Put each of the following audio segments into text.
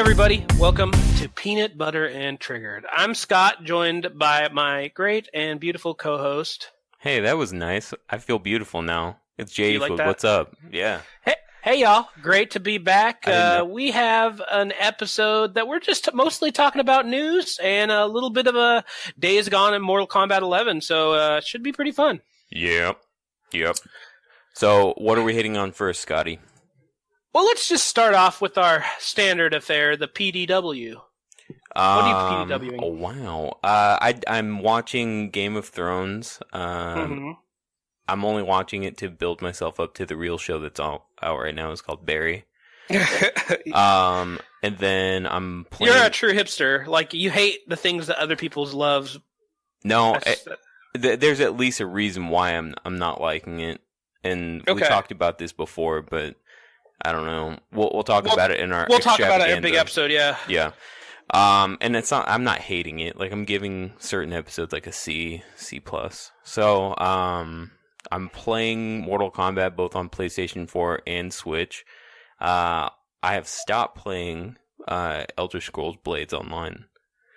everybody, welcome to Peanut Butter and Triggered. I'm Scott, joined by my great and beautiful co-host. Hey, that was nice. I feel beautiful now. It's Jay. Like What's up? Yeah. Hey y'all, great to be back. We have an episode that we're just mostly talking about news and a little bit of a Days Gone in Mortal Kombat 11, so it should be pretty fun. Yep. So, what are we hitting on first, Scotty? Well, let's just start off with our standard affair, the PDW. What are you PDWing? Oh, wow. I'm watching Game of Thrones. I'm only watching it to build myself up to the real show that's out right now. It's called Barry. And then I'm playing... You're a true hipster. Like, you hate the things that other people's loves. No, there's at least a reason why I'm not liking it. And we talked about this before, but I don't know. We'll talk about it in our... We'll talk about it in a big episode, yeah. Yeah. And it's not. I'm not hating it. Like, I'm giving certain episodes like a C+. So, I'm playing Mortal Kombat both on PlayStation 4 and Switch. I have stopped playing Elder Scrolls Blades Online.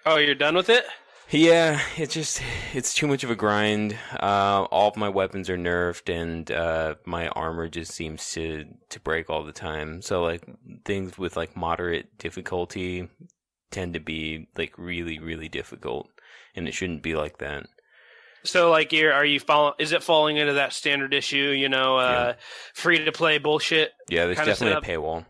Oh, you're done with it? Yeah, it's too much of a grind. All of my weapons are nerfed, and my armor just seems to break all the time. So, like, things with like moderate difficulty tend to be like really, really difficult, and it shouldn't be like that. So, like, is it falling into that standard issue, free to play bullshit? Yeah, there's definitely a paywall.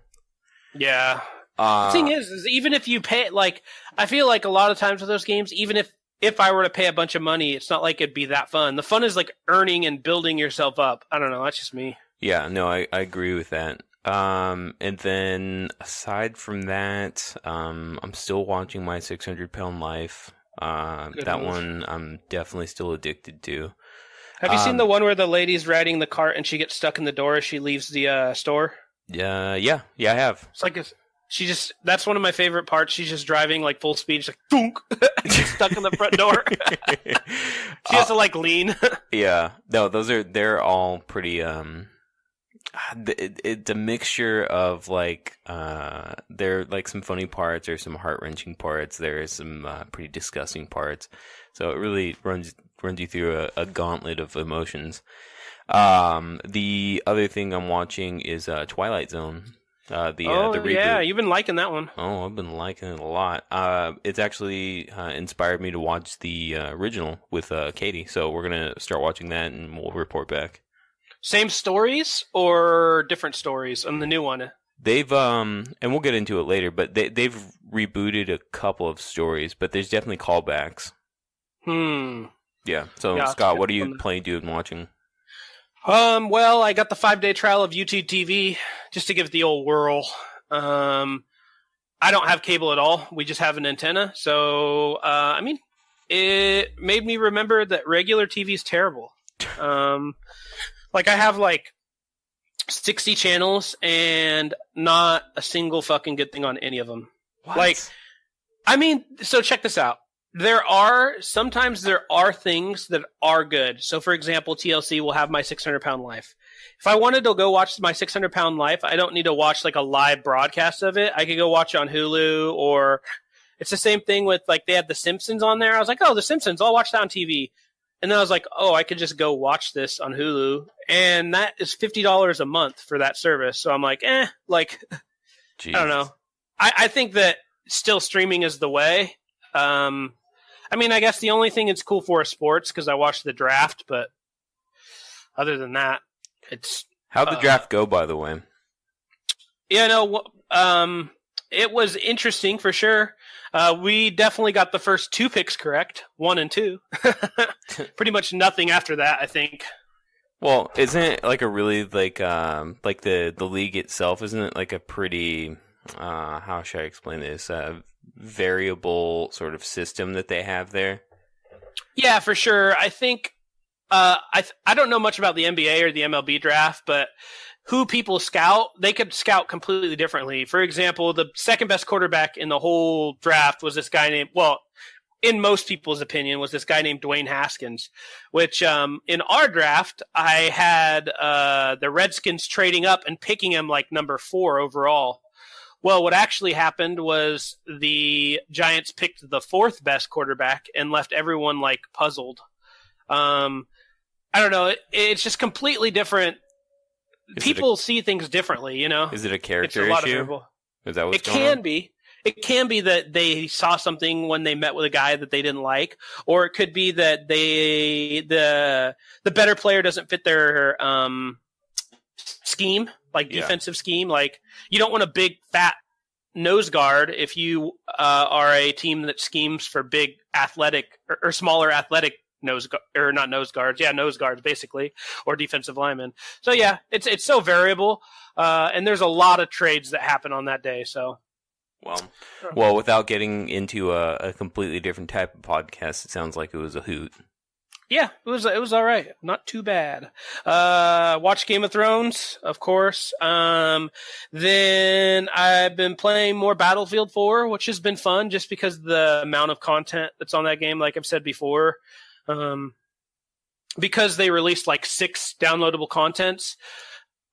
Yeah. The thing is even if you pay, like, I feel like a lot of times with those games, even if I were to pay a bunch of money, it's not like it'd be that fun. The fun is like earning and building yourself up. I don't know. That's just me. Yeah, no, I agree with that. And then aside from that, I'm still watching My 600-Pound Life. That one I'm definitely still addicted to. Have you seen the one where the lady's riding the cart and she gets stuck in the door as she leaves the store? Yeah, I have. It's like that's one of my favorite parts. She's just driving like full speed. She's like, thunk, she's stuck in the front door. She has to like lean. Yeah, no, they're all pretty. It's a mixture of like there are like some funny parts, there's some heart-wrenching parts, there's some pretty disgusting parts. So it really runs you through a gauntlet of emotions. The other thing I'm watching is Twilight Zone. The reboot. Yeah, you've been liking that one. Oh, I've been liking it a lot. It's actually inspired me to watch the original with Katie. So we're gonna start watching that, and we'll report back. Same stories or different stories on the new one? They've and we'll get into it later, but they've rebooted a couple of stories, but there's definitely callbacks. Yeah. So yeah, Scott, what are you planning to do and watching? Well, I got the 5-day trial of YouTube TV just to give it the old whirl. I don't have cable at all. We just have an antenna. So, I mean, it made me remember that regular TV is terrible. Like, I have like 60 channels and not a single fucking good thing on any of them. What? Like, I mean, so check this out. Sometimes there are things that are good. So, for example, TLC will have My 600-Pound Life. If I wanted to go watch My 600-Pound Life, I don't need to watch like a live broadcast of it. I could go watch it on Hulu, or it's the same thing with like they had The Simpsons on there. I was like, oh, The Simpsons, I'll watch that on TV. And then I was like, oh, I could just go watch this on Hulu. And that is $50 a month for that service. So I'm like, Jeez. I don't know. I think that still streaming is the way. I mean, I guess the only thing it's cool for is sports because I watched the draft, but other than that, it's... How'd the draft go, by the way? Yeah, no, it was interesting for sure. We definitely got the first 2 picks correct, 1 and 2. Pretty much nothing after that, I think. Well, isn't it like a really like the league itself? Isn't it like a pretty how should I explain this? Variable sort of system that they have there. Yeah, for sure. I think I don't know much about the NBA or the MLB draft, but who people scout, they could scout completely differently. For example, the second best quarterback in the whole draft was this guy named, well, in most people's opinion, was this guy named Dwayne Haskins, which in our draft, I had the Redskins trading up and picking him like number 4 overall. Well, what actually happened was the Giants picked the fourth best quarterback and left everyone like puzzled. I don't know. It's just completely different. People see things differently, you know. Is it a character it's a lot issue? Of Is that what's it going can on? be. It can be that they saw something when they met with a guy that they didn't like, or it could be that the better player doesn't fit their scheme, like defensive scheme. Like you don't want a big fat nose guard if you are a team that schemes for big athletic or smaller athletic nose guards basically, or defensive linemen. So yeah, it's so variable, and there's a lot of trades that happen on that day. So. Well, without getting into a completely different type of podcast, it sounds like it was a hoot. Yeah, it was all right. Not too bad. Watch Game of Thrones, of course. Then I've been playing more Battlefield 4, which has been fun just because of the amount of content that's on that game, like I've said before. Because they released like 6 downloadable contents,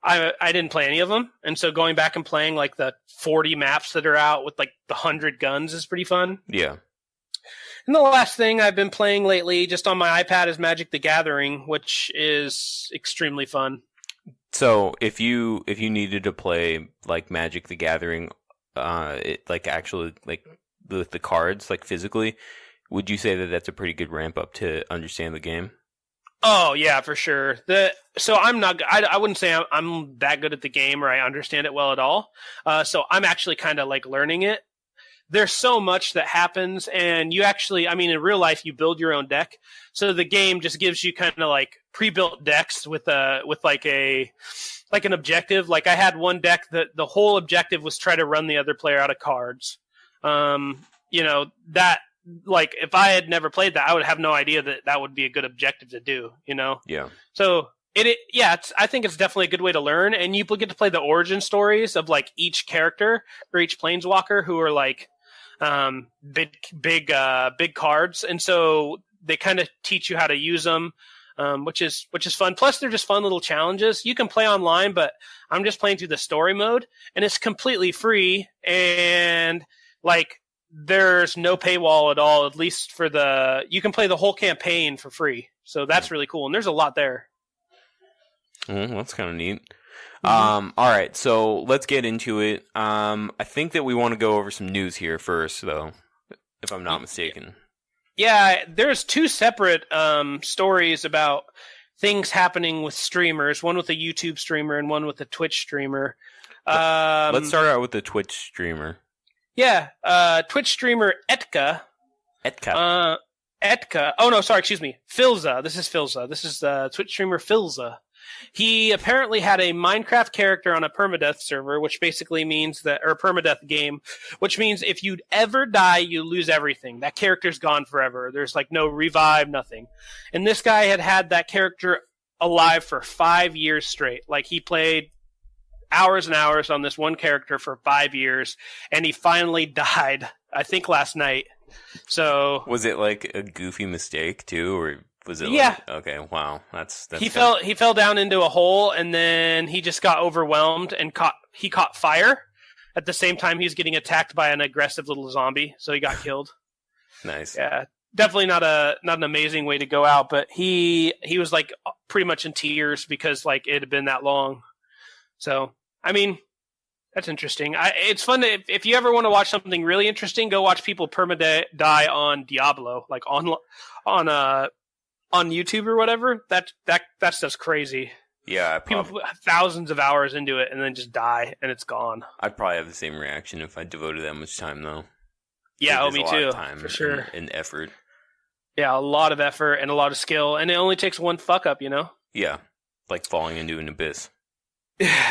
I didn't play any of them. And so going back and playing like the 40 maps that are out with like the 100 guns is pretty fun. Yeah. And the last thing I've been playing lately just on my iPad is Magic the Gathering, which is extremely fun. So if you needed to play like Magic the Gathering, like actually like with the cards, like physically, would you say that that's a pretty good ramp up to understand the game? Oh yeah, for sure. So I'm not. I wouldn't say I'm that good at the game or I understand it well at all. So I'm actually kind of like learning it. There's so much that happens, and you actually, I mean, in real life, you build your own deck. So the game just gives you kind of like pre-built decks with like an objective. Like I had one deck that the whole objective was try to run the other player out of cards. You know that. Like if I had never played that, I would have no idea that would be a good objective to do, you know? Yeah. So I think it's definitely a good way to learn, and you get to play the origin stories of like each character or each planeswalker who are like big cards, and so they kind of teach you how to use them, which is fun. Plus, they're just fun little challenges. You can play online, but I'm just playing through the story mode, and it's completely free, and like. There's no paywall at all, at least for you can play the whole campaign for free. So that's really cool. And there's a lot there. That's kind of neat. All right. So let's get into it. I think that we want to go over some news here first, though, if I'm not mistaken. Yeah. There's 2 separate stories about things happening with streamers, one with a YouTube streamer and one with a Twitch streamer. Let's start out with the Twitch streamer. Yeah, Twitch streamer Etka. Oh, no, sorry, excuse me. Filza. This is Filza. This is Twitch streamer Filza. He apparently had a Minecraft character on a permadeath server, which basically means that, or a permadeath game, which means if you'd ever die, you lose everything. That character's gone forever. There's like no revive, nothing. And this guy had that character alive for 5 years straight. Like he played hours and hours on this one character for 5 years, and he finally died, I think last night. So was it like a goofy mistake too, or was it okay, wow. That's he fell down into a hole, and then he just got overwhelmed and caught fire at the same time he was getting attacked by an aggressive little zombie, so he got killed. Nice. Yeah. Definitely not an amazing way to go out, but he was like pretty much in tears because like it had been that long. So I mean, that's interesting. It's fun if you ever want to watch something really interesting, go watch people die on Diablo, like on YouTube or whatever. That stuff's crazy. Yeah, people put thousands of hours into it and then just die and it's gone. I'd probably have the same reaction if I devoted that much time, though. Yeah, me too. Time for sure. And effort. Yeah, a lot of effort and a lot of skill, and it only takes one fuck up, you know. Yeah, like falling into an abyss.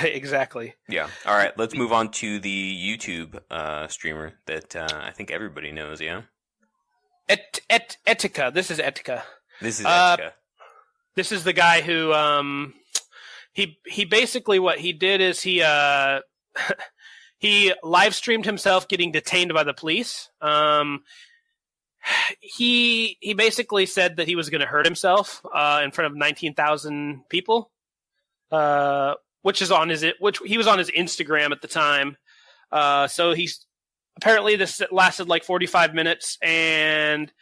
Exactly. Yeah. All right. Let's move on to the YouTube streamer that I think everybody knows. Yeah. Etika. This is Etika. This is Etika. This is the guy who he basically what he did is he he live streamed himself getting detained by the police. He basically said that he was going to hurt himself in front of 19,000 people. Which he was on his Instagram at the time. So he's apparently this lasted like 45 minutes, and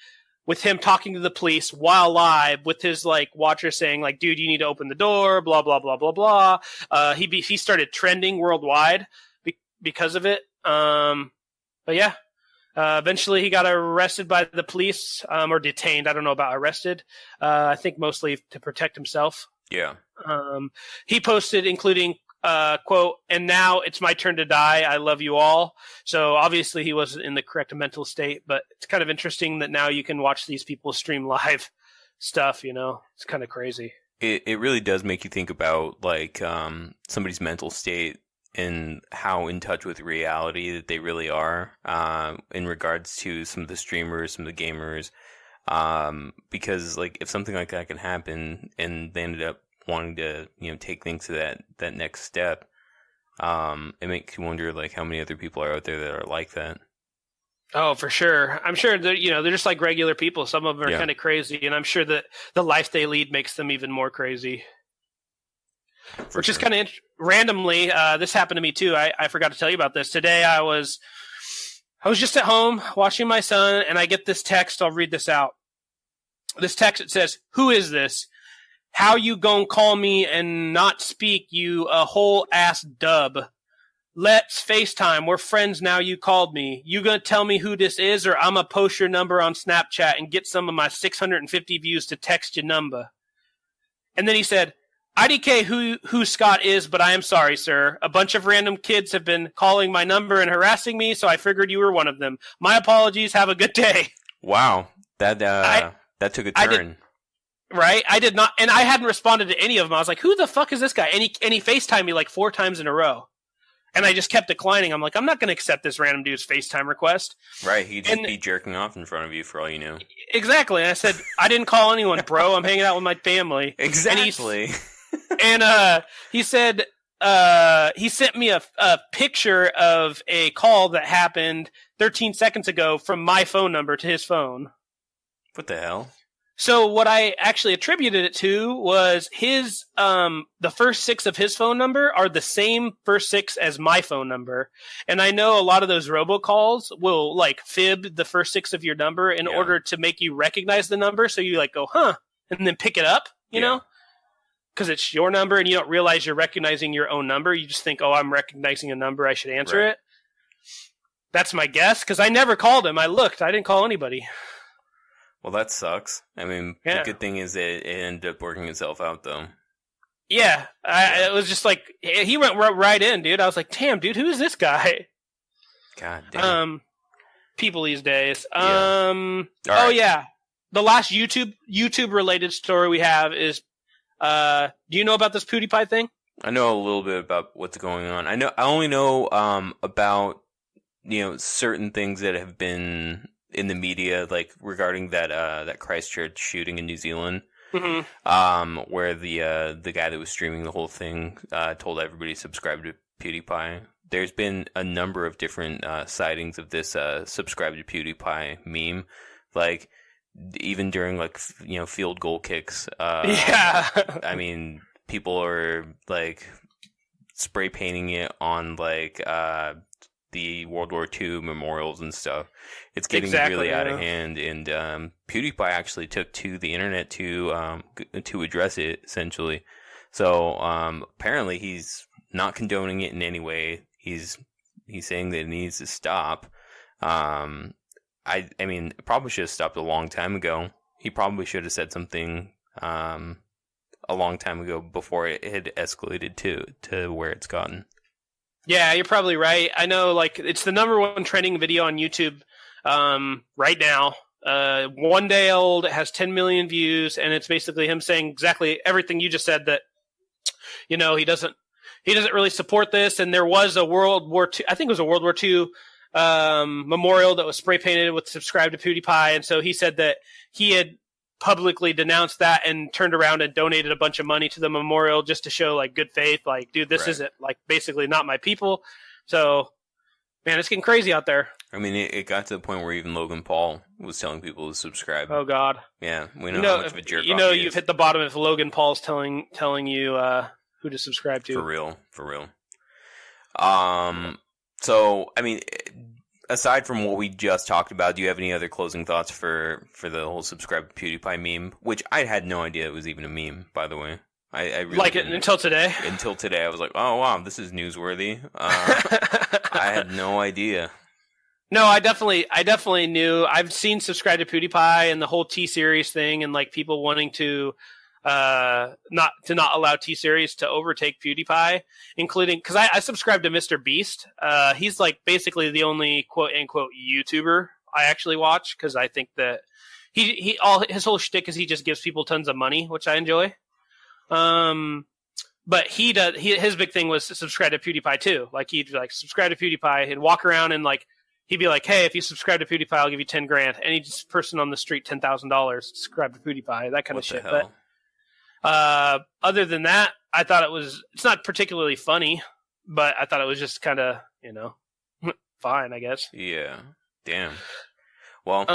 with him talking to the police while live, with his like watcher saying like, "Dude, you need to open the door," blah blah blah blah blah. He started trending worldwide because of it. But yeah. Eventually, he got arrested by the police, or detained. I don't know about arrested. I think mostly to protect himself. Yeah. He posted, including, quote, "And now it's my turn to die. I love you all." So obviously he wasn't in the correct mental state, but it's kind of interesting that now you can watch these people stream live stuff, you know? It's kind of crazy. It really does make you think about, like, somebody's mental state and how in touch with reality that they really are, in regards to some of the streamers, some of the gamers, because like if something like that can happen and they ended up wanting to, you know, take things to that next step, it makes you wonder like how many other people are out there that are like that. Oh, for sure. I'm sure that, you know, they're just like regular people. Some of them are kind of crazy, and I'm sure that the life they lead makes them even more crazy. Which is kind of randomly. This happened to me too. I forgot to tell you about this today. I was just at home watching my son, and I get this text. I'll read this out. This text, it says, "Who is this? How you gon' call me and not speak, you a whole ass dub? Let's FaceTime. We're friends now. You called me. You gonna tell me who this is, or I'ma post your number on Snapchat and get some of my 650 views to text your number." And then he said, "IDK who Scott is, but I am sorry, sir. A bunch of random kids have been calling my number and harassing me, so I figured you were one of them. My apologies. Have a good day." Wow. That took a turn. Right? I did not, and I hadn't responded to any of them. I was like, "Who the fuck is this guy?" And he FaceTimed me like 4 times in a row. And I just kept declining. I'm like, I'm not going to accept this random dude's FaceTime request. Right. He'd just be jerking off in front of you for all you knew. Exactly. And I said, "I didn't call anyone, bro. I'm hanging out with my family." Exactly. And he said, he sent me a picture of a call that happened 13 seconds ago from my phone number to his phone. What the hell? So what I actually attributed it to was his, the first 6 of his phone number are the same first 6 as my phone number. And I know a lot of those robocalls will like fib the first 6 of your number in order to make you recognize the number. So you like go, "Huh," and then pick it up, you know? Because it's your number and you don't realize you're recognizing your own number. You just think, "Oh, I'm recognizing a number. I should answer it." That's my guess, because I never called him. I looked. I didn't call anybody. Well, that sucks. I mean, the good thing is it ended up working itself out, though. Yeah. It was just like, he went right in, dude. I was like, "Damn, dude, who is this guy?" God damn. People these days. Right. Oh, yeah. The last YouTube-related story we have is, do you know about this PewDiePie thing? I know a little bit about what's going on. I only know about, you know, certain things that have been in the media, like regarding that Christchurch shooting in New Zealand, where the guy that was streaming the whole thing told everybody to subscribe to PewDiePie. There's been a number of different sightings of this subscribe to PewDiePie meme, like even during like field goal kicks. I mean, people are like spray painting it on like the World War II memorials and stuff. It's getting really out of hand, and PewDiePie actually took to the internet to address it, essentially. So apparently he's not condoning it in any way. He's saying that it needs to stop. I mean, it probably should have stopped a long time ago. He probably should have said something a long time ago before it had escalated to where it's gotten. Yeah, you're probably right. I know, like, it's the #1 trending video on YouTube right now. 1 day old, it has 10 million views, and it's basically him saying exactly everything you just said, that, you know, he doesn't really support this. And there was a World War II, I think it was a World War II memorial that was spray painted with "subscribe to PewDiePie," and so he said that he had publicly denounced that and turned around and donated a bunch of money to the memorial just to show like good faith, like, dude, this isn't like basically not my people. So, man, it's getting crazy out there. I mean, it got to the point where even Logan Paul was telling people to subscribe. Oh God. Yeah, we know how much of a jerk. You know, you've hit the bottom if Logan Paul's telling you who to subscribe to. For real. So, I mean, aside from what we just talked about, do you have any other closing thoughts for the whole subscribe to PewDiePie meme? Which I had no idea it was even a meme, by the way. I really like it until today. Until today, I was like, oh wow, this is newsworthy. I had no idea. No, I definitely knew. I've seen subscribe to PewDiePie and the whole T-Series thing, and like people wanting to not allow T-Series to overtake PewDiePie, including because I subscribe to Mr. Beast. He's like basically the only quote unquote YouTuber I actually watch because I think that he all his whole shtick is he just gives people tons of money, which I enjoy. But his big thing was to subscribe to PewDiePie too. Like he'd like subscribe to PewDiePie and walk around and like he'd be like, hey, if you subscribe to PewDiePie, I'll give you $10,000. Any person on the street, $10,000. Subscribe to PewDiePie, that kind of shit. Hell? But other than that, I thought it's not particularly funny, but I thought it was just kind of, fine, I guess. Yeah. Damn. Well,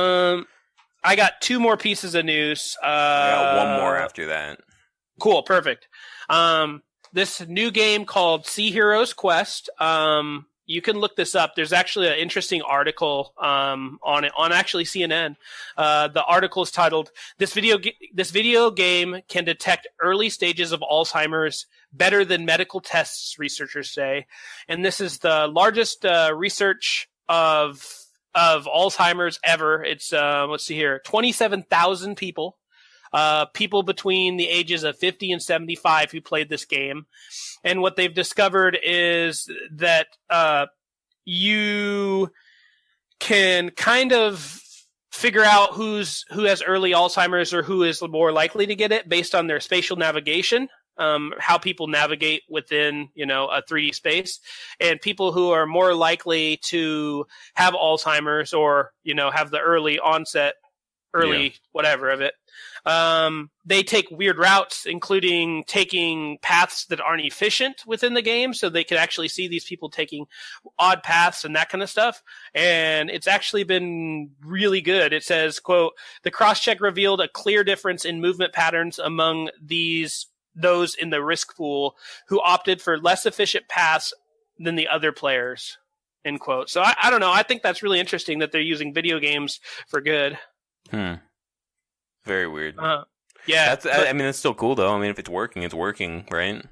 I got 2 more pieces of news. I got one more after that. Cool, perfect. This new game called Sea Heroes Quest. You can look this up. There's actually an interesting article on it on actually CNN. The article is titled "This video game can detect early stages of Alzheimer's better than medical tests," researchers say. And this is the largest research of Alzheimer's ever. It's let's see here, 27,000 people. People between the ages of 50 and 75 who played this game. And what they've discovered is that you can kind of figure out who has early Alzheimer's or who is more likely to get it based on their spatial navigation, how people navigate within, a 3D space. And people who are more likely to have Alzheimer's or, have the early onset, whatever of it, they take weird routes, including taking paths that aren't efficient within the game, so they could actually see these people taking odd paths and that kind of stuff. And it's actually been really good. It says, quote, "The cross-check revealed a clear difference in movement patterns among those in the risk pool who opted for less efficient paths than the other players," end quote. So I don't know. I think that's really interesting that they're using video games for good. Very weird. Yeah. That's still cool, though. I mean, if it's working, right?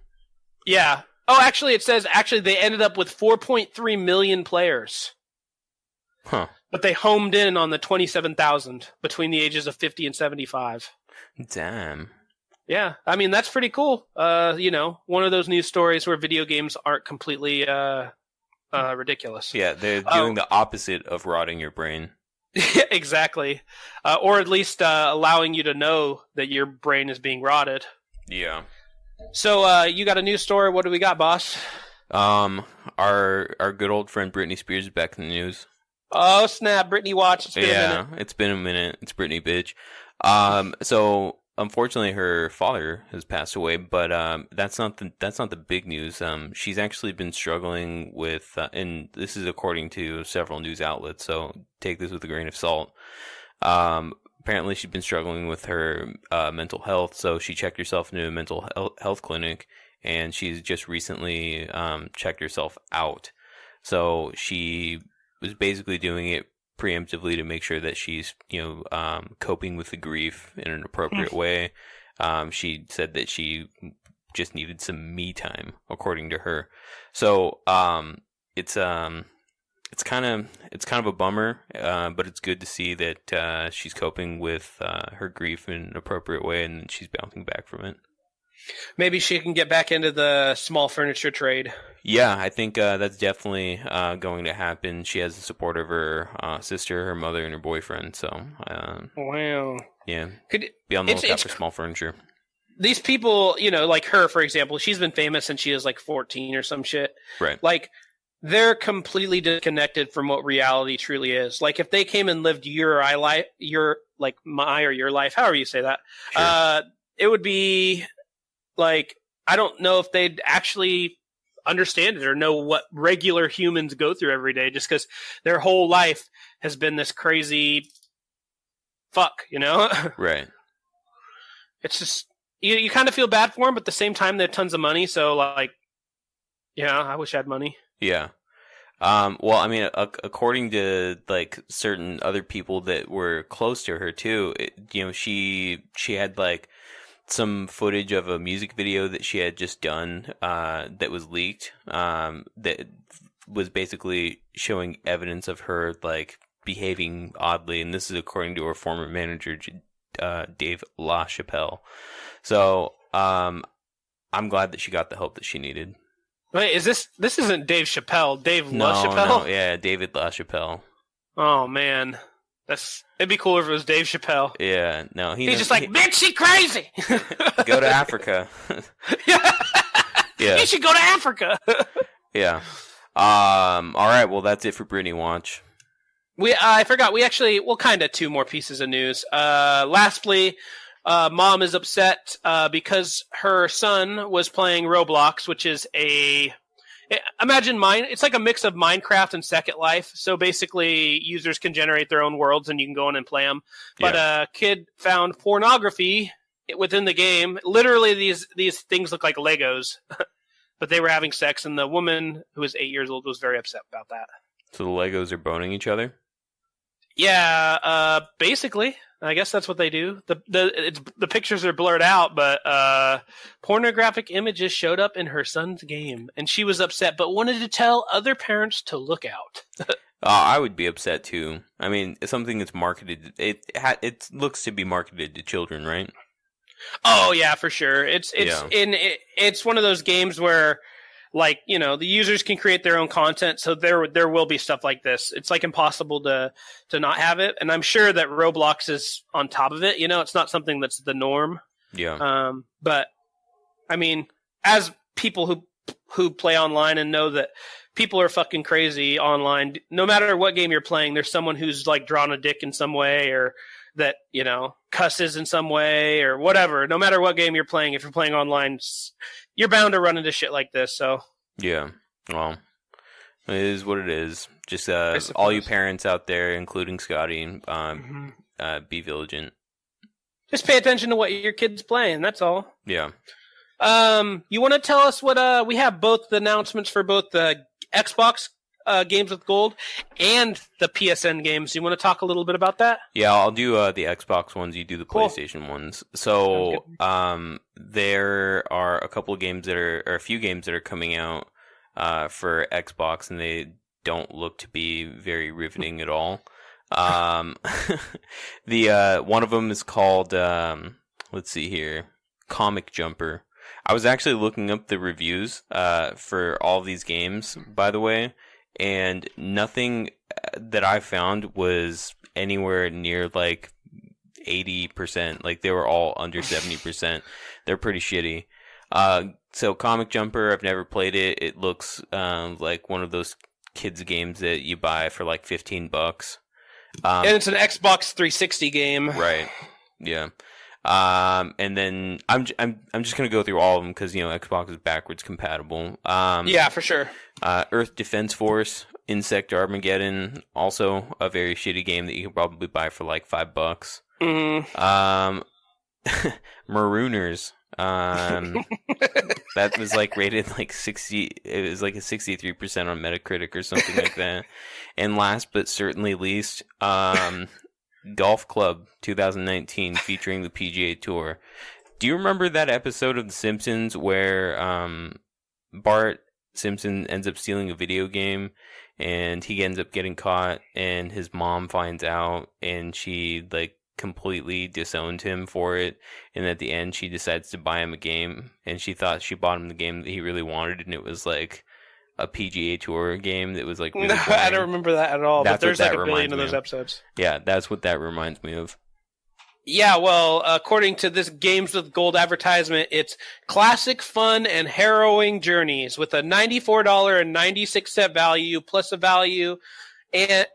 Yeah. Oh, actually, it says they ended up with 4.3 million players. Huh. But they homed in on the 27,000 between the ages of 50 and 75. Damn. Yeah. I mean, that's pretty cool. One of those news stories where video games aren't completely ridiculous. Yeah, they're doing the opposite of rotting your brain. Exactly. Or at least allowing you to know that your brain is being rotted. Yeah. So you got a news story. What do we got, boss? Our good old friend Britney Spears is back in the news. Oh, snap. Britney watch. It's been a minute. It's been a minute. It's Britney, bitch. So unfortunately her father has passed away, but that's not the big news. She's actually been struggling with and this is according to several news outlets, so take this with a grain of salt. Apparently she's been struggling with her mental health, so she checked herself into a mental health clinic, and she's just recently checked herself out. So she was basically doing it preemptively to make sure that she's coping with the grief in an appropriate way. She said that she just needed some me time, according to her. So it's kind of a bummer, but it's good to see that she's coping with her grief in an appropriate way, and she's bouncing back from it. Maybe she can get back into the small furniture trade. Yeah, I think that's definitely going to happen. She has the support of her sister, her mother, and her boyfriend. So, wow. Yeah, be on the lookout for small furniture. These people, like her, for example, she's been famous since she was like 14 or some shit. Right. Like, they're completely disconnected from what reality truly is. Like, if they came and lived my or your life, however you say that, Sure. It would be like, I don't know if they'd actually understand it or know what regular humans go through every day, just because their whole life has been this crazy fuck, Right. It's just, you kind of feel bad for them, but at the same time, they have tons of money. So, like, yeah, I wish I had money. Yeah. Well, I mean, according to like certain other people that were close to her too, she had like some footage of a music video that she had just done that was leaked that was basically showing evidence of her like behaving oddly, and this is according to her former manager Dave LaChapelle. So I'm glad that she got the help that she needed. Wait, this isn't Dave Chappelle, Dave No, LaChapelle? no, yeah, David LaChapelle. Oh man. It'd be cooler if it was Dave Chappelle. Yeah, no, he's just like, bitch, she crazy. Go to Africa. Yeah. You should go to Africa. Yeah. All right. Well, that's it for Britney Watch. I forgot. We'll kind of two more pieces of news. Lastly, mom is upset because her son was playing Roblox, which is imagine it's like a mix of Minecraft and Second Life. So basically, users can generate their own worlds, and you can go in and play them. But a kid found pornography within the game. Literally, these things look like Legos, but they were having sex, and the woman who was 8 years old was very upset about that. So the Legos are boning each other? Yeah, basically. I guess that's what they do. The pictures are blurred out, but pornographic images showed up in her son's game, and she was upset, but wanted to tell other parents to look out. I would be upset too. I mean, something that's marketed, it looks to be marketed to children, right? Oh yeah, for sure. It's one of those games where, like, the users can create their own content, so there will be stuff like this. It's like impossible to not have it, and I'm sure that Roblox is on top of it. It's not something that's the norm. Yeah. But I mean, as people who play online and know that people are fucking crazy online, no matter what game you're playing, there's someone who's like drawn a dick in some way, or that cusses in some way, or whatever. No matter what game you're playing, if you're playing online, you're bound to run into shit like this. So yeah, well, it is what it is. Just all you parents out there, including Scotty, be vigilant. Just pay attention to what your kid's playing. That's all. Yeah. You want to tell us what we have both the announcements for both the Xbox games with gold and the PSN games. You want to talk a little bit about that? Yeah, I'll do the Xbox ones. You do the PlayStation ones. So there are a couple of games or a few games that are coming out for Xbox, and they don't look to be very riveting at all. The one of them is called let's see here, Comic Jumper. I was actually looking up the reviews for all these games, by the way, and nothing that I found was anywhere near like 80%. Like, they were all under 70%. They're pretty shitty. So Comic Jumper, I've never played it. It looks like one of those kids games that you buy for like $15. And it's an Xbox 360 game. Right. Yeah. And then I'm just gonna go through all of them because Xbox is backwards compatible. Yeah, for sure. Earth Defense Force, Insect Armageddon, also a very shitty game that you can probably buy for like $5. Marooners. That was like rated like 60. It was like a 63% on Metacritic or something like that. And last but certainly least, Golf Club 2019 featuring the PGA Tour. Do you remember that episode of The Simpsons where Bart Simpson ends up stealing a video game and he ends up getting caught and his mom finds out and she like completely disowned him for it, and at the end she decides to buy him a game, and she thought she bought him the game that he really wanted, and it was like a PGA Tour game that was like really boring. I don't remember that at all. But there's like a billion of those episodes. Yeah, that's what that reminds me of. Yeah, well, according to this Games with Gold advertisement, it's classic, fun, and harrowing journeys with a $94.96 value plus a value and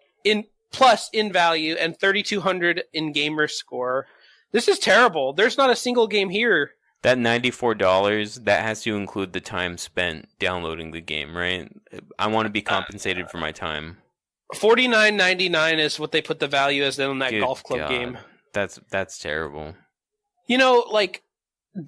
in value and 3,200 in gamer score. This is terrible. There's not a single game here. That $94, that has to include the time spent downloading the game, right? I want to be compensated for my time. $49.99 is what they put the value as on that Good Golf Club God. game. That's terrible. Like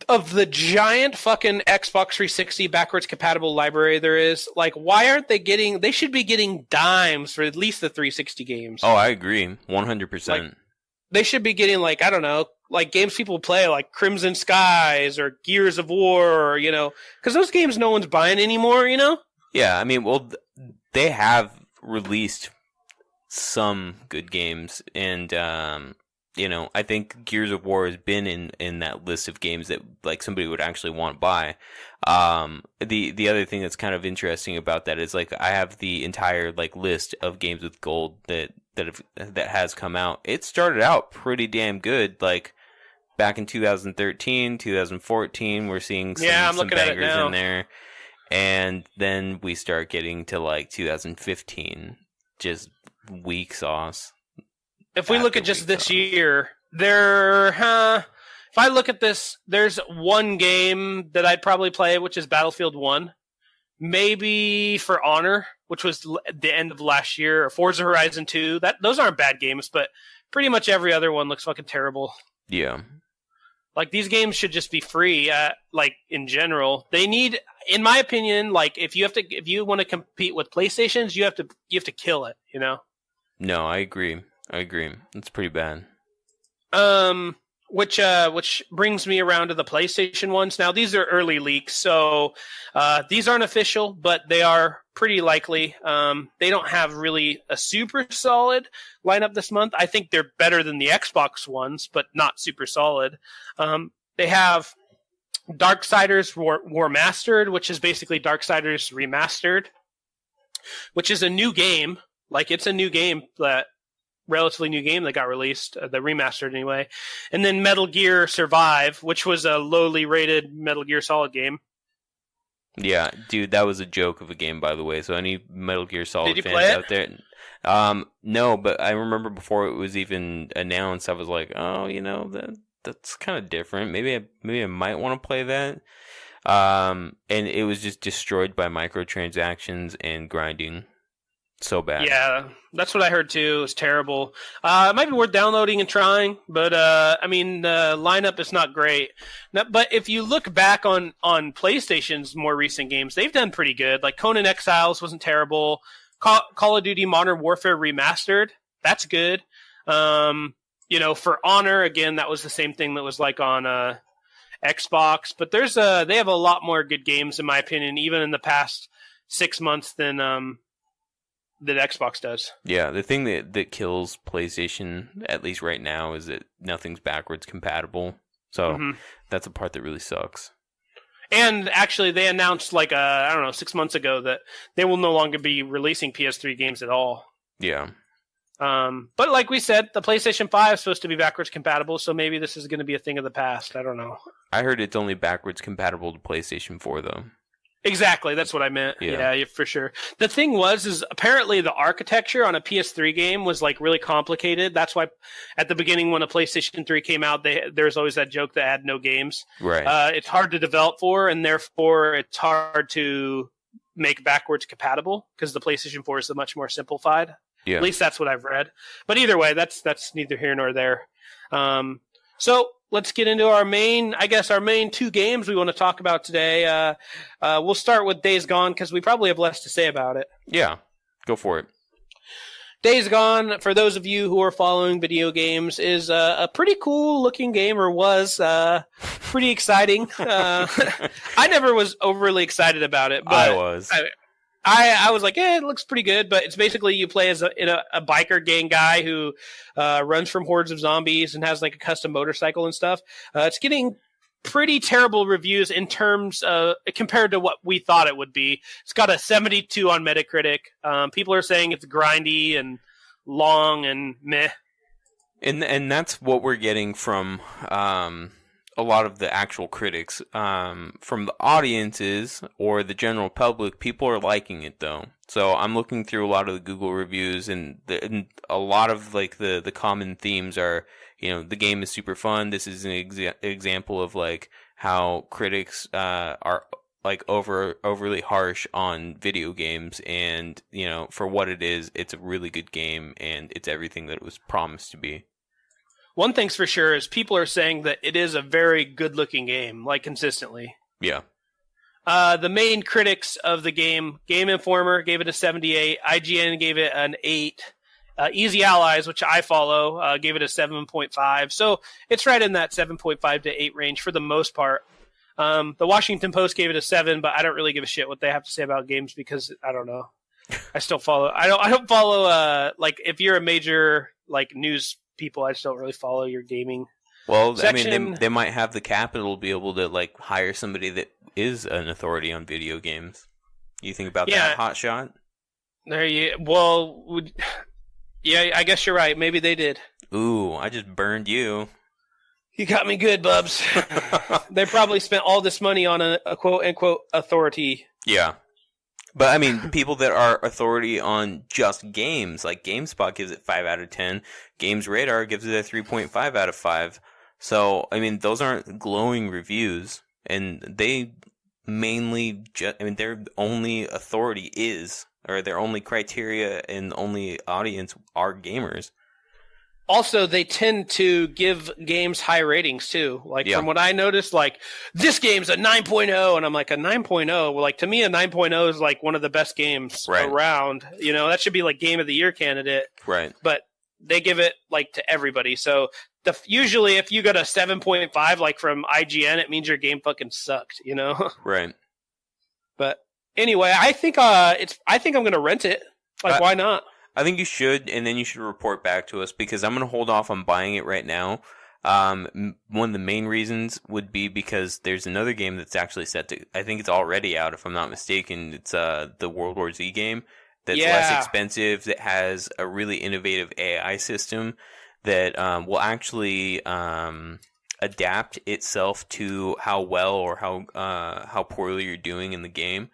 of the giant fucking Xbox 360 backwards compatible library there is, like, why aren't they getting? They should be getting dimes for at least the 360 games. Oh, I agree, 100%. Like, they should be getting, like, I don't know, like games people play, like Crimson Skies or Gears of War, or, because those games no one's buying anymore, Yeah, I mean, well, they have released some good games, and I think Gears of War has been in that list of games that like somebody would actually want to buy. The other thing that's kind of interesting about that is like I have the entire like list of games with gold that has come out. It started out pretty damn good, like back in 2013, 2014. We're seeing some bangers in there, and then we start getting to like 2015, just weak sauce. If we look at just this year, if I look at this, there's one game that I'd probably play, which is Battlefield 1. Maybe For Honor, which was the end of last year, or Forza Horizon 2. Those aren't bad games, but pretty much every other one looks fucking terrible. Yeah. Like, these games should just be free, like, in general. They need, in my opinion, like, if you want to compete with PlayStations, you have to kill it, No, I agree. It's pretty bad. Which brings me around to the PlayStation ones. Now, these are early leaks, so these aren't official, but they are pretty likely. They don't have really a super solid lineup this month. I think they're better than the Xbox ones, but not super solid. They have Darksiders War Mastered, which is basically Darksiders Remastered, which is a new game. Like, it's a new game relatively new game that got released, the remastered anyway. And then Metal Gear Survive, which was a lowly rated Metal Gear Solid game. Yeah, dude, that was a joke of a game, by the way. So any Metal Gear Solid fans out there, no, but I remember before it was even announced, I was like, oh, that's kind of different. Maybe I might want to play that. And it was just destroyed by microtransactions and grinding. So bad. Yeah, that's what I heard too. It was terrible. It might be worth downloading and trying, but the lineup is not great. But if you look back on PlayStation's more recent games, they've done pretty good. Like Conan Exiles wasn't terrible. Call of Duty Modern Warfare Remastered, that's good. For Honor, again, that was the same thing that was like on Xbox. But they have a lot more good games in my opinion, even in the past 6 months than that Xbox does. Yeah, the thing that kills PlayStation, at least right now, is that nothing's backwards compatible. So that's a part that really sucks. And actually, they announced 6 months ago that they will no longer be releasing PS3 games at all. Yeah. But like we said, the PlayStation 5 is supposed to be backwards compatible, so maybe this is going to be a thing of the past. I don't know. I heard it's only backwards compatible to PlayStation 4, though. Exactly, that's what I meant. Yeah, for sure. The thing is apparently the architecture on a PS3 game was like really complicated. That's why at the beginning when a PlayStation 3 came out, there's always that joke that had no games. Right. It's hard to develop for, and therefore it's hard to make backwards compatible because the PlayStation 4 is much more simplified. Yeah. At least that's what I've read. But either way, that's neither here nor there. So let's get into our main two games we want to talk about today. We'll start with Days Gone because we probably have less to say about it. Yeah, go for it. Days Gone, for those of you who are following video games, is a pretty cool looking game, or was pretty exciting. I never was overly excited about it. But I was. I was like, it looks pretty good, but it's basically you play as a biker gang guy who runs from hordes of zombies and has like a custom motorcycle and stuff. It's getting pretty terrible reviews in terms of compared to what we thought it would be. It's got a 72 on Metacritic. People are saying it's grindy and long and meh. And that's what we're getting from a lot of the actual critics. From the audiences or the general public, people are liking it though. So I'm looking through a lot of the Google reviews, and a lot of like the common themes are, the game is super fun. This is an example of like how critics are like overly harsh on video games, and for what it is, it's a really good game, and it's everything that it was promised to be. One thing's for sure is people are saying that it is a very good-looking game, like consistently. Yeah. The main critics of the game, Game Informer gave it a 78, IGN gave it an 8, Easy Allies, which I follow, gave it a 7.5. So it's right in that 7.5 to 8 range for the most part. The Washington Post gave it a 7, but I don't really give a shit what they have to say about games because I don't know. I still follow. I don't follow. Like if you're a major like news people, I just don't really follow your gaming. Well, section. I mean, they might have the capital to be able to like hire somebody that is an authority on video games. You think about that hot shot? There you. Well, yeah, I guess you're right. Maybe they did. Ooh, I just burned you. You got me good, Bubs. They probably spent all this money on a quote-unquote authority. Yeah. But, I mean, people that are authority on just games, like GameSpot gives it 5 out of 10. Games Radar gives it a 3.5 out of 5. So, I mean, those aren't glowing reviews. And they mainly, their only authority is, or their only criteria and only audience are gamers. Also, they tend to give games high ratings, too. Like, from what I noticed, like, this game's a 9.0, and I'm like, a 9.0? Well, like, to me, a 9.0 is, like, one of the best games around. You know, that should be, like, Game of the Year candidate. Right. But they give it, like, to everybody. So, usually, if you got a 7.5, like, from IGN, it means your game fucking sucked, you know? Right. But, anyway, I think I'm going to rent it. Like, why not? I think you should, and then you should report back to us, because I'm going to hold off on buying it right now. One of the main reasons would be because there's another game that's actually set to, I think it's already out, if I'm not mistaken. It's the World War Z game that's less expensive, that has a really innovative AI system that will actually adapt itself to how well or how poorly you're doing in the game.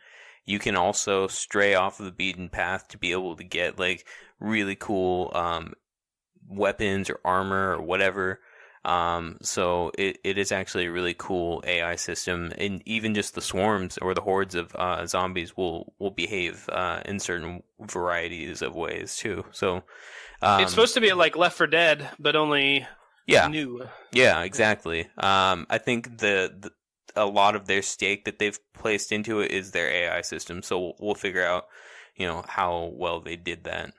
You can also stray off of the beaten path to be able to get like really cool weapons or armor or whatever. So it is actually a really cool AI system, and even just the swarms or the hordes of zombies will behave in certain varieties of ways too. So it's supposed to be like Left 4 Dead, but only new. Yeah, exactly. I think a lot of their stake that they've placed into it is their AI system. So we'll figure out, how well they did that.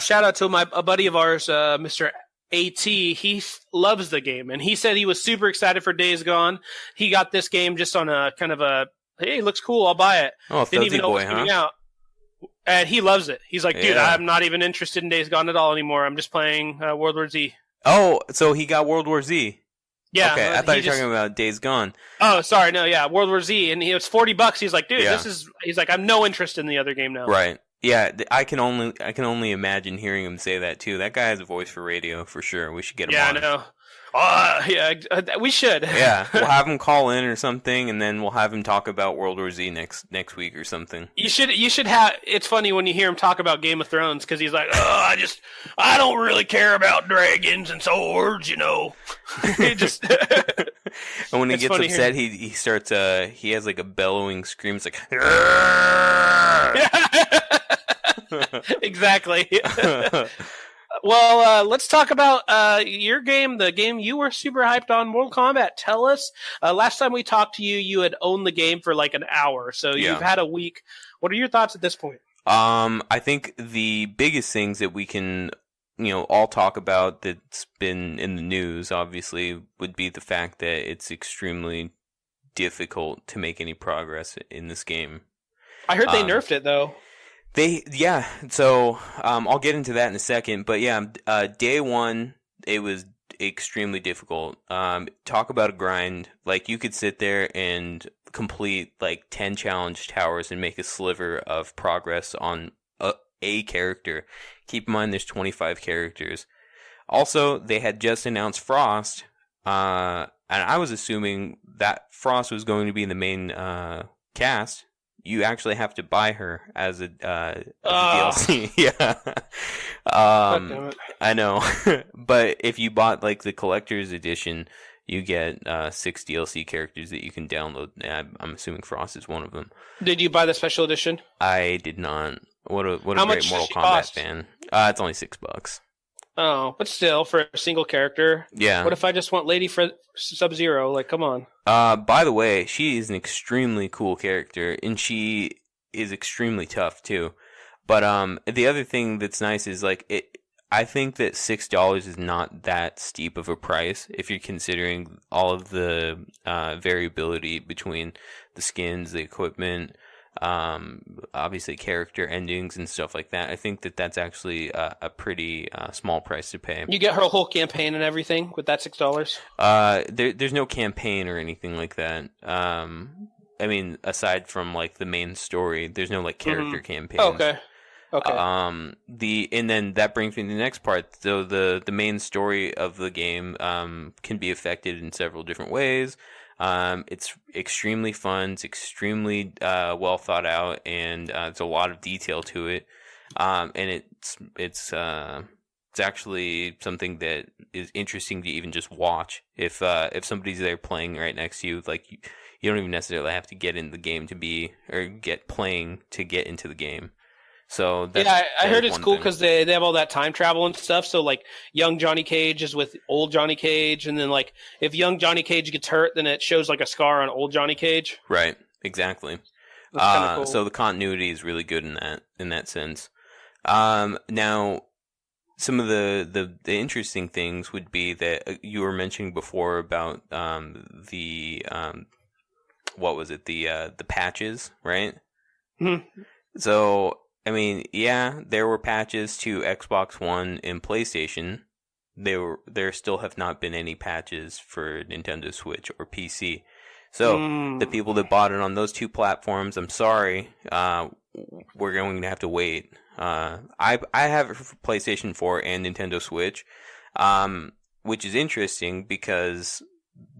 Shout out to a buddy of ours, Mr. AT. He loves the game, and he said he was super excited for Days Gone. He got this game just on a kind of a, hey, it looks cool, I'll buy it. Oh, didn't even know it was coming out. And he loves it. He's like, dude, I'm not even interested in Days Gone at all anymore. I'm just playing World War Z. Oh, so he got World War Z. Yeah. Okay, I thought you were talking about Days Gone. Oh, sorry, no, yeah, World War Z, and it was $40. He's like, dude, he's like, I'm no interest in the other game now. Right. Yeah, I can only imagine hearing him say that too. That guy has a voice for radio for sure. We should get him on. Yeah, I know. We should. Yeah, we'll have him call in or something, and then we'll have him talk about World War Z next week or something. You should have. It's funny when you hear him talk about Game of Thrones, because he's like, I don't really care about dragons and swords, He just. And when he gets upset, he starts. He has like a bellowing scream. It's like. Exactly. Well, let's talk about your game, the game you were super hyped on, Mortal Kombat. Tell us, last time we talked to you, you had owned the game for like an hour, so you've had a week. What are your thoughts at this point? I think the biggest things that we can, all talk about that's been in the news, obviously, would be the fact that it's extremely difficult to make any progress in this game. I heard they nerfed it, though. So I'll get into that in a second, but day one, it was extremely difficult. Talk about a grind. Like, you could sit there and complete like 10 challenge towers and make a sliver of progress on a character. Keep in mind there's 25 characters. Also, they had just announced Frost, and I was assuming that Frost was going to be in the main cast. You actually have to buy her as a DLC. Yeah. I know. But if you bought like the collector's edition, you get 6 DLC characters that you can download. I'm assuming Frost is one of them. Did you buy the special edition? I did not. What a How great much Mortal does she Kombat cost? fan. It's only $6. Oh, but still, for a single character. Yeah. What if I just want Lady Sub-Zero? Like, come on. By the way, she is an extremely cool character, and she is extremely tough too. But the other thing that's nice is like it. I think that $6 is not that steep of a price if you're considering all of the variability between the skins, the equipment, obviously character endings and stuff like that. I think that that's actually a pretty small price to pay. You get her whole campaign and everything with that $6. There's no campaign or anything like that. I mean, aside from like the main story, there's no like character campaigns. Okay. Okay. And then that brings me to the next part. So the main story of the game can be affected in several different ways. It's extremely fun. It's extremely well thought out, and there's a lot of detail to it. And it's actually something that is interesting to even just watch. If somebody's there playing right next to you, like you don't even necessarily have to get in the game get playing to get into the game. So I heard it's cool because they have all that time travel and stuff. So like young Johnny Cage is with old Johnny Cage, and then like if young Johnny Cage gets hurt, then it shows like a scar on old Johnny Cage. Right, exactly. Cool. So the continuity is really good in that sense. Now, some of the interesting things would be that you were mentioning before about the what was it, the patches, right? Mm-hmm. So I mean, yeah, there were patches to Xbox One and PlayStation. There still have not been any patches for Nintendo Switch or PC. So the people that bought it on those two platforms, I'm sorry, we're going to have to wait. I have it for PlayStation 4 and Nintendo Switch, which is interesting because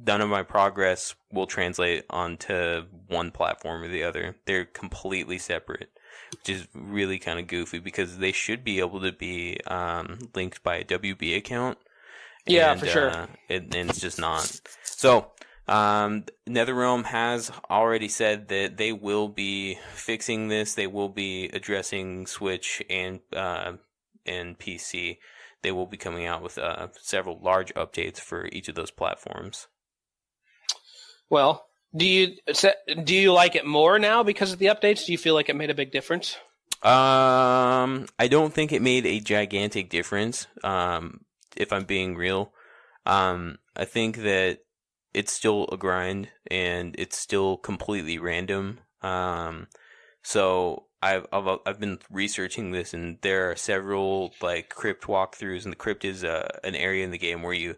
none of my progress will translate onto one platform or the other. They're completely separate, which is really kind of goofy because they should be able to be linked by a WB account. Yeah, for sure. And it's just not. So, NetherRealm has already said that they will be fixing this. They will be addressing Switch and PC. They will be coming out with several large updates for each of those platforms. Well, do you like it more now because of the updates? Do you feel like it made a big difference? I don't think it made a gigantic difference. If I'm being real, I think that it's still a grind and it's still completely random. So I've been researching this, and there are several like crypt walkthroughs, and the crypt is an area in the game where you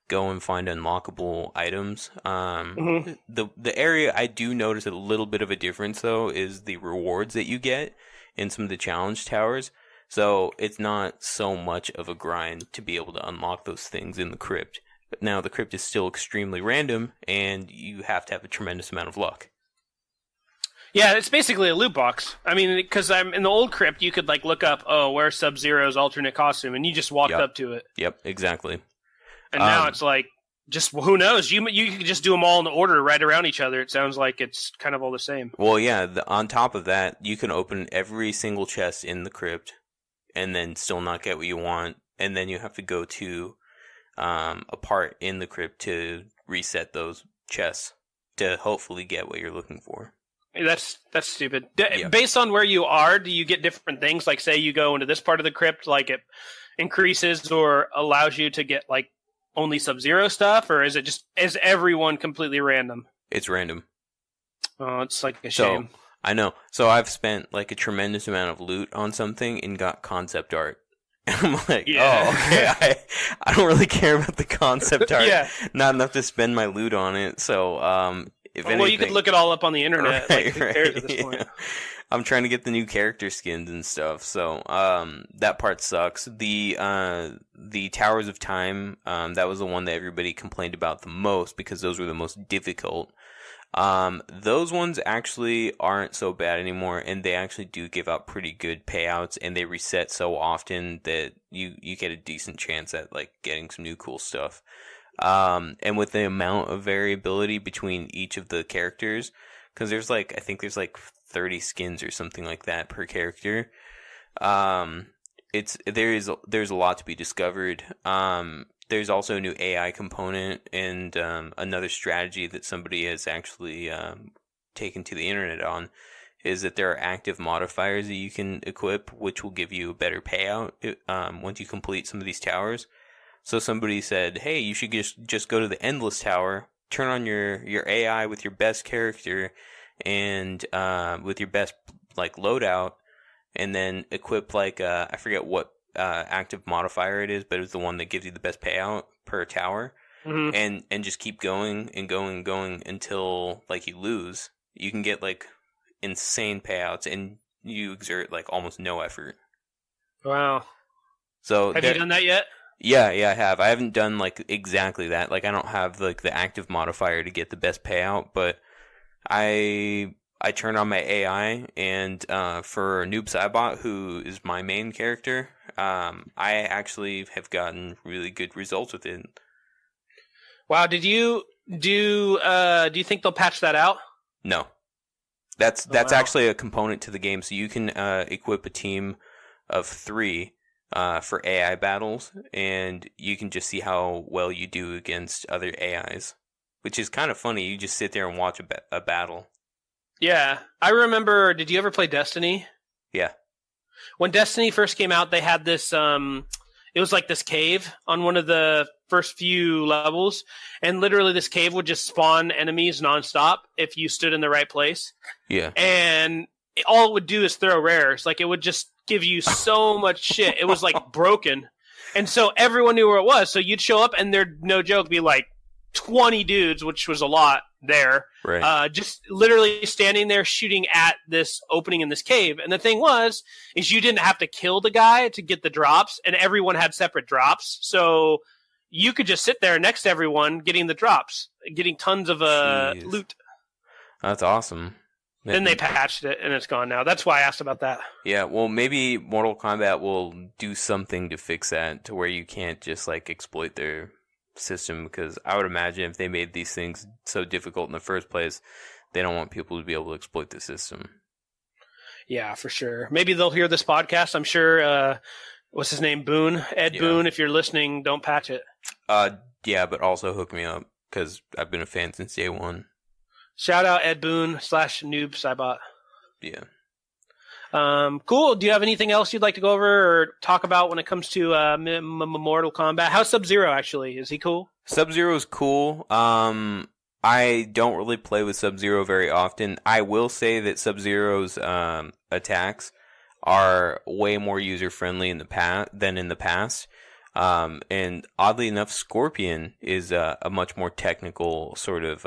go and find unlockable items. The area I do notice a little bit of a difference though is the rewards that you get in some of the challenge towers. So it's not so much of a grind to be able to unlock those things in the crypt. But now the crypt is still extremely random, and you have to have a tremendous amount of luck. Yeah, it's basically a loot box. I mean, because I'm in the old crypt, you could like look up, where's Sub-Zero's alternate costume, and you just walked up to it. Yep, exactly. And now it's like, just who knows? You could just do them all in order right around each other. It sounds like it's kind of all the same. Well, yeah. On top of that, you can open every single chest in the crypt, and then still not get what you want, and then you have to go to a part in the crypt to reset those chests to hopefully get what you're looking for. That's stupid. Based on where you are, do you get different things? Like, say you go into this part of the crypt, like it increases or allows you to get like only Sub-Zero stuff, or is everyone completely random? It's random. Oh, it's like a shame. I know. So I've spent like a tremendous amount of loot on something and got concept art. I'm like, okay, I don't really care about the concept art. Not enough to spend my loot on it. So, if anything, you could look it all up on the internet. Right, like, who cares at this point? I'm trying to get the new character skins and stuff. So, that part sucks. The Towers of Time, that was the one that everybody complained about the most because those were the most difficult. Those ones actually aren't so bad anymore, and they actually do give out pretty good payouts, and they reset so often that you get a decent chance at like getting some new cool stuff. And with the amount of variability between each of the characters, because I think there's like 30 skins or something like that per character. there's a lot to be discovered. There's also a new AI component and another strategy that somebody has actually taken to the internet on is that there are active modifiers that you can equip, which will give you a better payout once you complete some of these towers. So somebody said, hey, you should just go to the Endless Tower, turn on your AI with your best character and with your best like loadout, and then equip like I forget what active modifier it is, but it's the one that gives you the best payout per tower, and just keep going and going and going until like you lose. You can get like insane payouts, and you exert like almost no effort. Wow. So have you done that yet? Yeah, I have. I haven't done like exactly that. Like I don't have like the active modifier to get the best payout, but I turned on my AI, and for Noob Saibot, who is my main character, I actually have gotten really good results with it. Wow, do you think they'll patch that out? No. That's actually a component to the game, so you can equip a team of 3 for AI battles, and you can just see how well you do against other AIs, which is kind of funny. You just sit there and watch a battle. Yeah, I remember. Did you ever play Destiny? Yeah. When Destiny first came out, they had this. It was like this cave on one of the first few levels, and literally this cave would just spawn enemies nonstop if you stood in the right place. Yeah. And all it would do is throw rares. Like it would just give you so much shit. It was like broken, and so everyone knew where it was. So you'd show up, and there'd no joke be like 20 dudes, which was a lot there, right. Just literally standing there shooting at this opening in this cave. And the thing is you didn't have to kill the guy to get the drops, and everyone had separate drops. So you could just sit there next to everyone getting the drops, getting tons of loot. That's awesome. Then they patched it, and it's gone now. That's why I asked about that. Yeah, well, maybe Mortal Kombat will do something to fix that, to where you can't just like exploit their system, because I would imagine if they made these things so difficult in the first place, they don't want people to be able to exploit the system. Yeah, for sure. Maybe they'll hear this podcast. I'm sure what's his name, Boone, Ed Boone, if you're listening, don't patch it. Yeah, but also hook me up, because I've been a fan since day one. Shout out Ed Boone / Noob Saibot. Yeah. Cool. Do you have anything else you'd like to go over or talk about when it comes to Mortal Kombat? How's Sub-Zero, actually? Is he cool? Sub-Zero is cool. I don't really play with Sub-Zero very often. I will say that Sub-Zero's attacks are way more user-friendly than in the past. And oddly enough, Scorpion is a much more technical sort of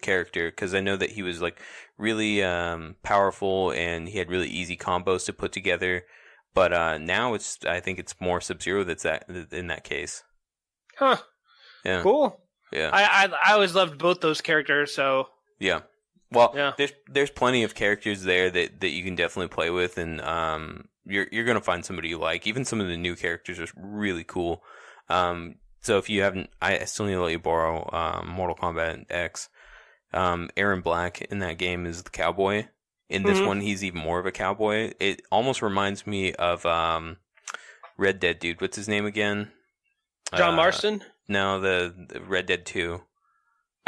character, because I know that he was like really powerful and he had really easy combos to put together. But now I think it's more Sub-Zero that's in that case. Huh. Yeah. Cool. Yeah. I always loved both those characters. So yeah. Well, yeah. There's plenty of characters there that you can definitely play with, and you're gonna find somebody you like. Even some of the new characters are really cool. So if you haven't, I still need to let you borrow Mortal Kombat X. Aaron Black in that game is the cowboy. In this one, he's even more of a cowboy. It almost reminds me of Red Dead dude. What's his name again? John Marston? No, the Red Dead 2.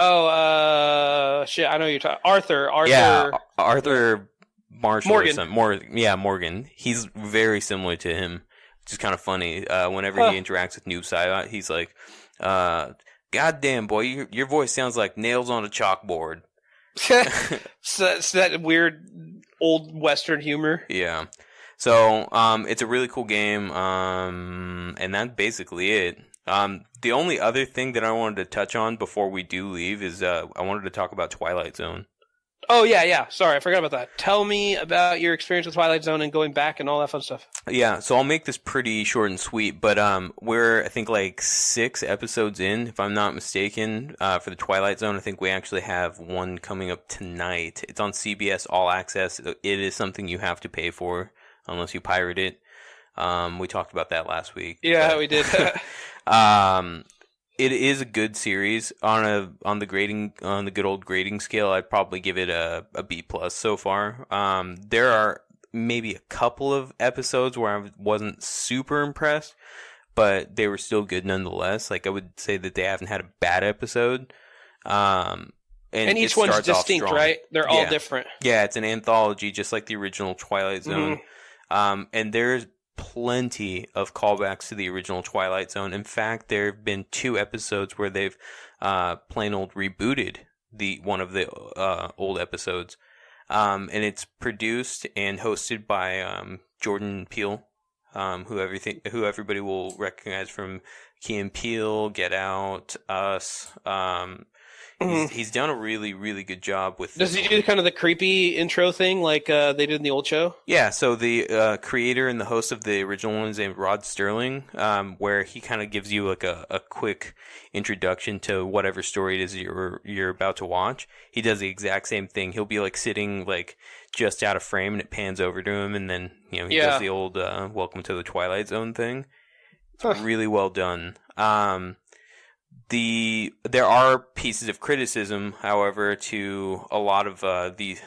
Oh, shit! I know you're talking Arthur. Yeah, Arthur Marshall. Morgan. Morgan. He's very similar to him, which is kind of funny. Whenever he interacts with Noob Saibot, he's like, "God damn, boy, your voice sounds like nails on a chalkboard." So that weird old Western humor. Yeah. So it's a really cool game, and that's basically it. The only other thing that I wanted to touch on before we do leave is I wanted to talk about Twilight Zone. Oh, yeah. Sorry, I forgot about that. Tell me about your experience with Twilight Zone and going back and all that fun stuff. Yeah, so I'll make this pretty short and sweet, but we're, I think, like 6 episodes in, if I'm not mistaken, for the Twilight Zone. I think we actually have one coming up tonight. It's on CBS All Access. It is something you have to pay for, unless you pirate it. We talked about that last week. Yeah, we did. It is a good series on the good old grading scale. I'd probably give it a B+ so far. There are maybe a couple of episodes where I wasn't super impressed, but they were still good nonetheless. Like, I would say that they haven't had a bad episode. And each one's distinct, right? They're all different. Yeah, it's an anthology, just like the original Twilight Zone. And there's plenty of callbacks to the original Twilight Zone. In fact, there have been 2 episodes where they've plain old rebooted one of the old episodes. And it's produced and hosted by Jordan Peele, who everybody will recognize from Key and Peele, Get Out, Us. He's done a really, really good job with. Does he do kind of the creepy intro thing like they did in the old show? Yeah, so the creator and the host of the original one is named Rod Sterling, where he kind of gives you like a quick introduction to whatever story it is you're about to watch. He does the exact same thing. He'll be like sitting like just out of frame, and it pans over to him, and then he does the old "Welcome to the Twilight Zone" thing. It's really well done. There are pieces of criticism, however, to a lot of the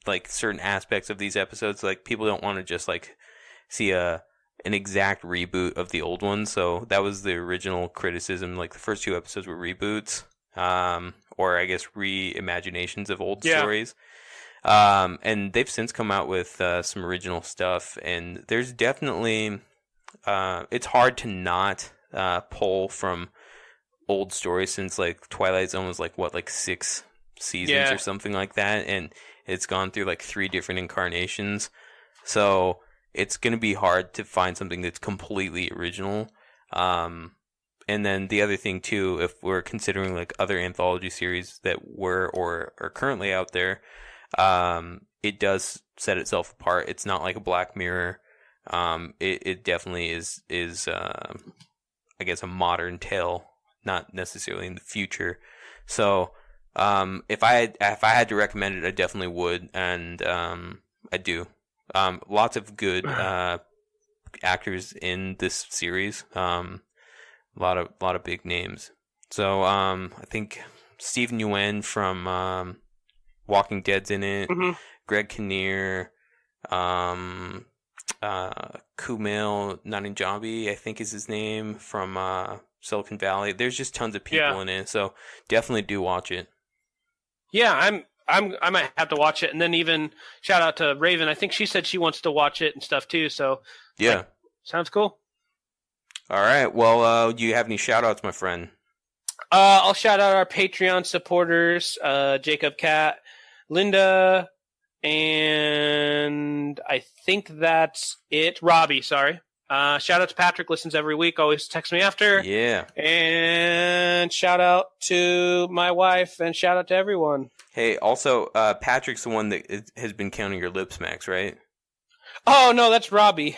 like certain aspects of these episodes. Like, people don't want to just like see an exact reboot of the old one. So that was the original criticism. Like, the first 2 episodes were reboots, or I guess reimaginations of old stories. And they've since come out with some original stuff. And there's definitely it's hard to not pull from old stories, since like Twilight Zone was like 6 seasons or something like that, and it's gone through like 3 different incarnations, so it's gonna be hard to find something that's completely original. And then the other thing too, if we're considering like other anthology series that were or are currently out there, it does set itself apart. It's not like a Black Mirror. It definitely is I guess a modern tale, not necessarily in the future. So if I had to recommend it, I definitely would, and I do. Lots of good actors in this series. A lot of big names. So I think Stephen Yeun from Walking Dead's in it. Greg Kinnear, Kumail Nanjiani, I think is his name, from Silicon Valley. There's just tons of people in it, so definitely do watch it. Yeah, I might have to watch it, and then even shout out to Raven. I think she said she wants to watch it and stuff too. So yeah, sounds cool. All right. Well, do you have any shout outs, my friend? I'll shout out our Patreon supporters, Jacob, Cat, Linda, and I think that's it. Robbie, sorry. Shout out to Patrick, listens every week, always texts me after. Yeah. And shout out to my wife, and shout out to everyone. Hey, also, Patrick's the one that has been counting your lip smacks, right? Oh, no, that's Robbie.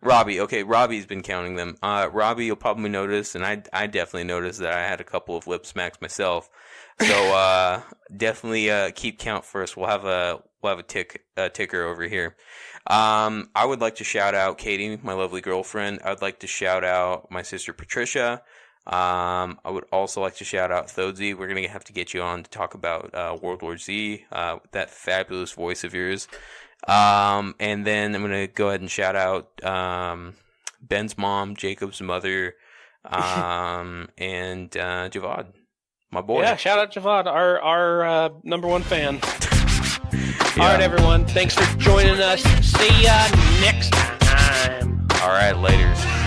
Robbie, okay, Robbie's been counting them. Robbie, you'll probably notice, and I definitely noticed that I had a couple of lip smacks myself. So definitely keep count first. We'll have a ticker over here. I would like to shout out Katie, my lovely girlfriend. I would like to shout out my sister Patricia. I would also like to shout out Thodsy. We're gonna have to get you on to talk about World War Z, with that fabulous voice of yours. And then I'm gonna go ahead and shout out Ben's mom, Jacob's mother, and Javad, my boy. Yeah, shout out Javad, our number one fan. All right, everyone. Thanks for joining us. See ya next time. All right, laters.